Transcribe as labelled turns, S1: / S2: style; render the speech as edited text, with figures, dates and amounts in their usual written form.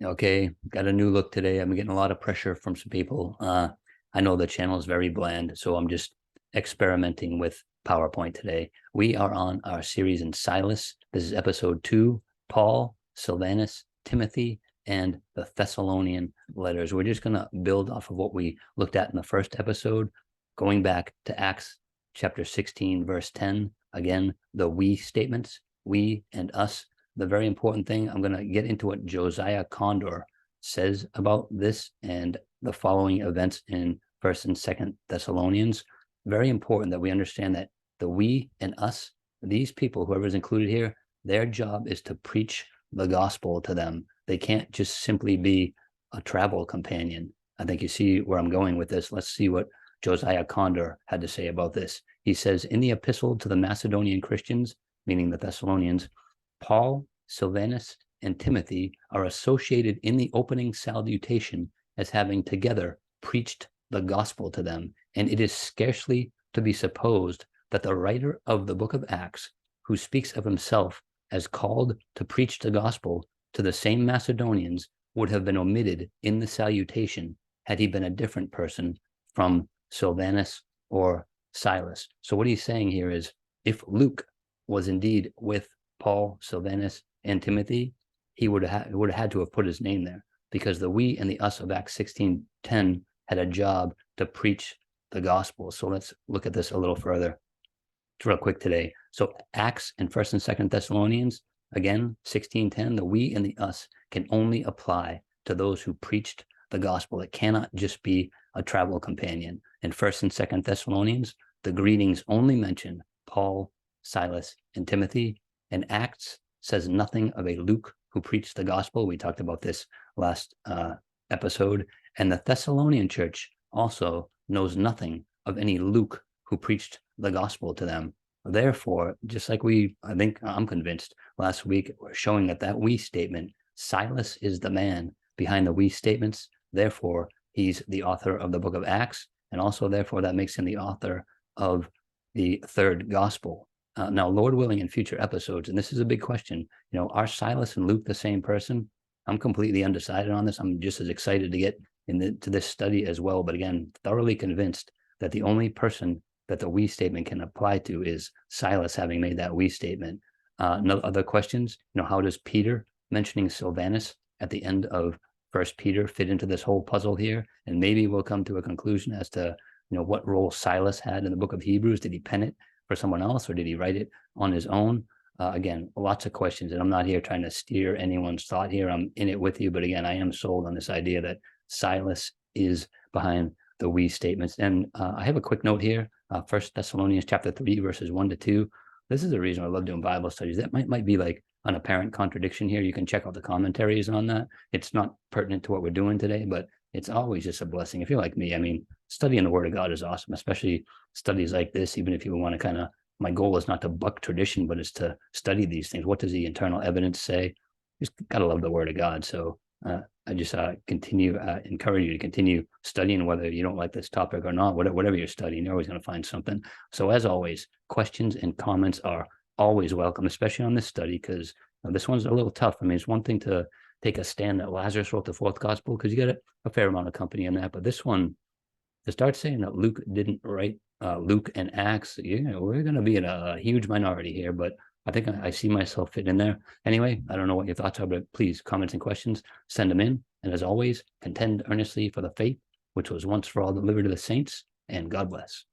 S1: Okay, got a new look today. I'm getting a lot of pressure from some people. I know the channel is very bland, so I'm just experimenting with PowerPoint today. We are on our series in Silas. This is episode 2, Paul, Silvanus, Timothy, and the Thessalonian letters. We're just going to build off of what we looked at in the first episode, going back to Acts chapter 16, verse 10. Again, the we statements, we and us. The very important thing, I'm going to get into what Josiah Conder says about this and the following events in 1st and 2nd Thessalonians. Very important that we understand that the we and us, these people, whoever is included here, their job is to preach the gospel to them. They can't just simply be a travel companion. I think you see where I'm going with this. Let's see what Josiah Conder had to say about this. He says, in the epistle to the Macedonian Christians, meaning the Thessalonians, Paul, Silvanus, and Timothy are associated in the opening salutation as having together preached the gospel to them, and it is scarcely to be supposed that the writer of the book of Acts, who speaks of himself as called to preach the gospel to the same Macedonians, would have been omitted in the salutation had he been a different person from Silvanus or Silas. So what he's saying here is, if Luke was indeed with Paul, Silvanus, and Timothy, he would have had to have put his name there, because the we and the us of Acts 16:10 had a job to preach the gospel. So let's look at this a little further. It's real quick today. So Acts and 1st and 2nd Thessalonians, again, 16:10, the we and the us can only apply to those who preached the gospel. It cannot just be a travel companion. In 1st and 2nd Thessalonians, the greetings only mention Paul, Silas, and Timothy. And Acts says nothing of a Luke who preached the gospel. We talked about this last episode. And the Thessalonian church also knows nothing of any Luke who preached the gospel to them. Therefore, just like I'm convinced last week, we're showing that we statement, Silas is the man behind the we statements. Therefore, he's the author of the book of Acts. And also, therefore, that makes him the author of the third gospel. Now, Lord willing, in future episodes, and this is a big question, are Silas and Luke the same person? I'm completely undecided on this. I'm just as excited to get into this study as well. But again, thoroughly convinced that the only person that the we statement can apply to is Silas, having made that we statement. No other questions? How does Peter mentioning Silvanus at the end of 1 Peter fit into this whole puzzle here? And maybe we'll come to a conclusion as to what role Silas had in the book of Hebrews. Did he pen it for someone else, or did he write it on his own? Again, lots of questions, and I'm not here trying to steer anyone's thought here. I'm in it with you, but again, I am sold on this idea that Silas is behind the we statements. And I have a quick note here. 1 Thessalonians chapter 3, verses 1-2. This is the reason I love doing Bible studies. That might be like an apparent contradiction here. You can check out the commentaries on that. It's not pertinent to what we're doing today, but it's always just a blessing. If you're like me, I mean, studying the Word of God is awesome, especially studies like this. Even if you want to my goal is not to buck tradition, but it's to study these things. What does the internal evidence say? Just got to love the Word of God. So I just encourage you to continue studying, whether you don't like this topic or not. Whatever you're studying, you're always going to find something. So as always, questions and comments are always welcome, especially on this study, because this one's a little tough. I mean, it's one thing to take a stand that Lazarus wrote the fourth gospel, because you get a fair amount of company in that. But this one, to start saying that Luke didn't write Luke and Acts, we're going to be in a huge minority here. But I think I see myself fit in there. Anyway, I don't know what your thoughts are, but please, comments and questions, send them in. And as always, contend earnestly for the faith, which was once for all delivered to the saints, and God bless.